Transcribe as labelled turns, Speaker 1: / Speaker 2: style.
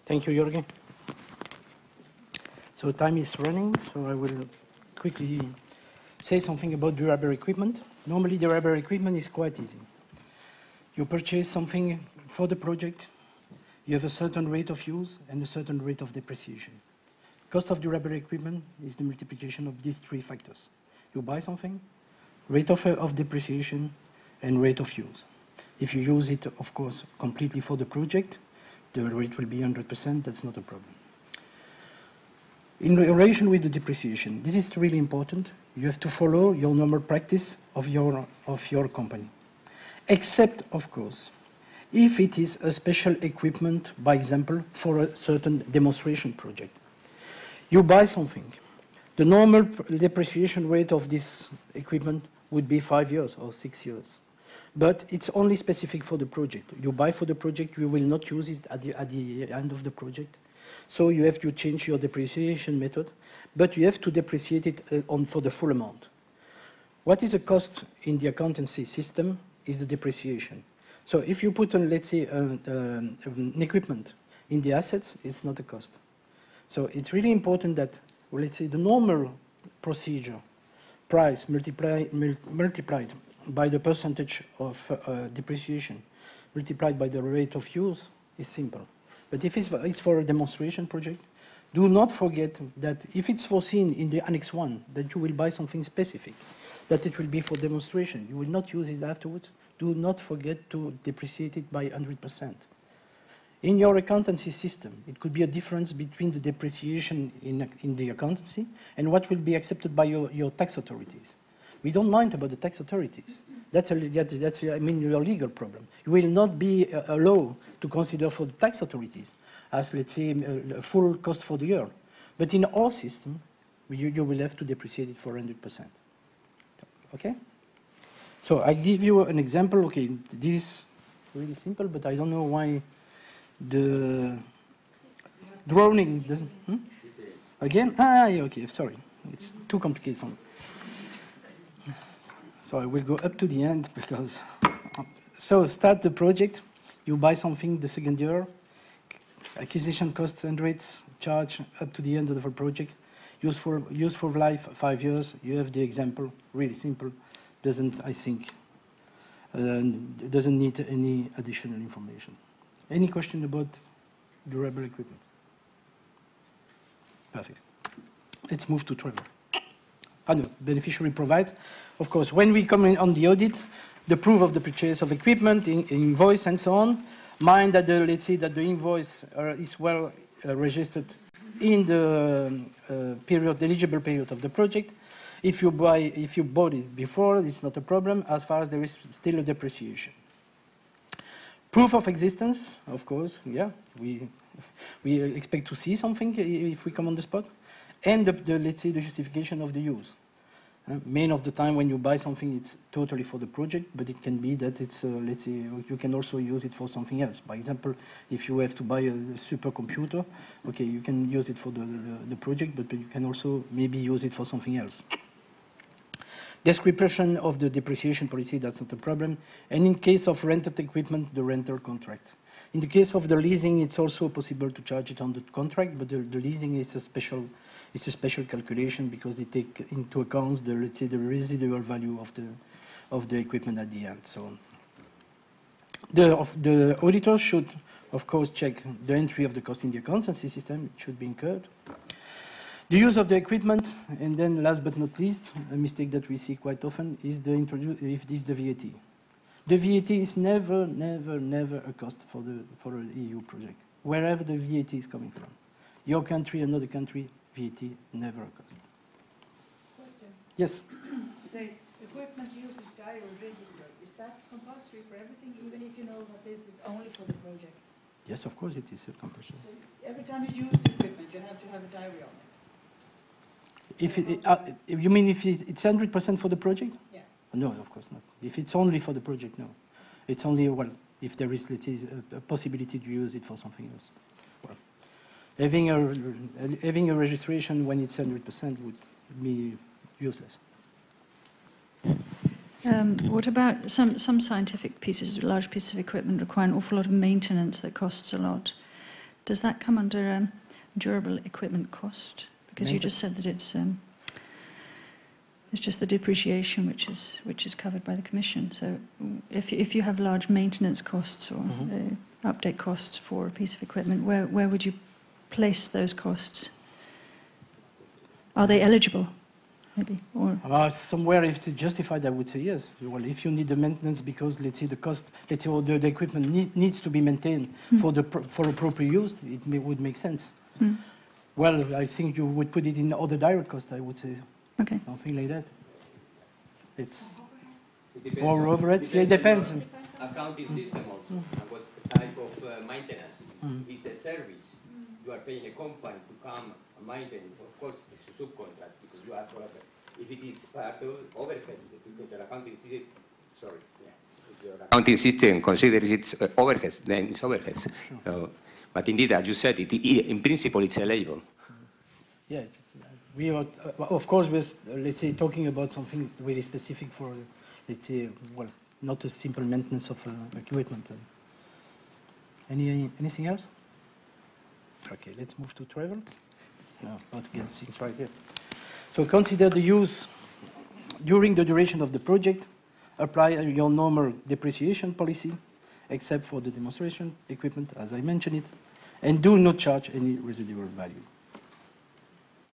Speaker 1: Thank you, Jorge. So time is running, so I will quickly say something about durable equipment. Normally, durable equipment is quite easy. You purchase something for the project, you have a certain rate of use and a certain rate of depreciation. Cost of durable equipment is the multiplication of these three factors. You buy something, rate of depreciation, and rate of use. If you use it, of course, completely for the project, the rate will be 100%, that's not a problem. In relation with the depreciation, this is really important. You have to follow your normal practice of your company. Except, of course, if it is a special equipment, by example, for a certain demonstration project. You buy something. The normal depreciation rate of this equipment would be 5 years or 6 years. But it's only specific for the project. You buy for the project, you will not use it at the end of the project. So you have to change your depreciation method, but you have to depreciate it for the full amount. What is the cost in the accountancy system is the depreciation. So if you put, let's say, an equipment in the assets, it's not a cost. So it's really important that, well, let's say, the normal procedure, price multiplied by the percentage of depreciation multiplied by the rate of use is simple. But if it's for a demonstration project, do not forget that if it's foreseen in the Annex 1 that you will buy something specific, that it will be for demonstration, you will not use it afterwards, do not forget to depreciate it by 100%. In your accountancy system, it could be a difference between the depreciation in the accountancy and what will be accepted by your tax authorities. We don't mind about the tax authorities. That's I mean, your legal problem. You will not be allowed to consider for the tax authorities as, let's say, a full cost for the year. But in our system, you will have to depreciate it for 100%. Okay? So I give you an example. Okay, this is really simple, but I don't know why the drawing doesn't. Again? Okay, sorry. It's too complicated for me. So I will go up to the end because, so start the project, you buy something the second year, acquisition costs and rates charge up to the end of the project, useful life 5 years, you have the example, really simple, doesn't, I think, doesn't need any additional information. Any question about durable equipment? Perfect. Let's move to Trevor. No, beneficiary provides. Of course, when we come in on the audit, the proof of the purchase of equipment, invoice, and so on. Mind that let's say that the invoice is well registered in the eligible period of the project. If you bought it before, it's not a problem as far as there is still a depreciation. Proof of existence, of course, yeah, we expect to see something if we come on the spot. And let's say the justification of the use. Main of the time when you buy something, it's totally for the project, but it can be that it's, let's say, you can also use it for something else. By example, if you have to buy a supercomputer, okay, you can use it for the project, but you can also maybe use it for something else. Description of the depreciation policy, that's not a problem. And in case of rented equipment, the rental contract. In the case of the leasing, it's also possible to charge it on the contract, but the leasing is a special calculation because they take into account the, let's say, the residual value of the equipment at the end. So the auditor should, of course, check the entry of the cost in the accountancy system. It should be incurred. The use of the equipment, and then last but not least, a mistake that we see quite often is the VAT. The VAT is never a cost for an EU project, wherever the VAT is coming from. Your country, another country, VAT, never a cost.
Speaker 2: Question.
Speaker 1: Yes?
Speaker 2: Say, equipment usage diary register, is that compulsory for everything, even if you know that this is only for the project?
Speaker 1: Yes, of course it is compulsory.
Speaker 2: So every time you use the equipment, you have to have a diary on it?
Speaker 1: You mean if it's 100% for the project?
Speaker 2: Yeah.
Speaker 1: No, of course not. If it's only for the project, no. It's only, well, if there is, let's say, a possibility to use it for something else. Well, having a registration when it's 100% would be useless.
Speaker 3: What about some scientific pieces, large pieces of equipment require an awful lot of maintenance that costs a lot? Does that come under durable equipment cost? Because you just said that it's just the depreciation which is covered by the Commission. So if you have large maintenance costs or update costs for a piece of equipment, where would you place those costs? Are they eligible, maybe? Or
Speaker 1: somewhere, if it's justified, I would say yes. Well, if you need the maintenance because, let's say, the cost, let's say, all the equipment needs to be maintained for a proper use, would make sense. Well, I think you would put it in other direct costs, I would say.
Speaker 3: Okay.
Speaker 1: Something like that. It's for overheads. Yeah, it depends.
Speaker 4: Accounting system also, and what type of maintenance is the service. You are paying a company to come and maintain. Of course, it's a subcontract because you are forever. If it is part of overhead, because the accounting system, sorry, yeah, the accounting system considers its overheads, then it's overheads. But indeed, as you said, in principle, it's eligible.
Speaker 1: Yeah. We are, of course, we're, let's say, talking about something really specific for, let's say, well, not a simple maintenance of equipment. Anything else? Okay, let's move to travel. No, not against things right here. So consider the use during the duration of the project. Apply your normal depreciation policy, except for the demonstration equipment, as I mentioned it, and do not charge any residual value.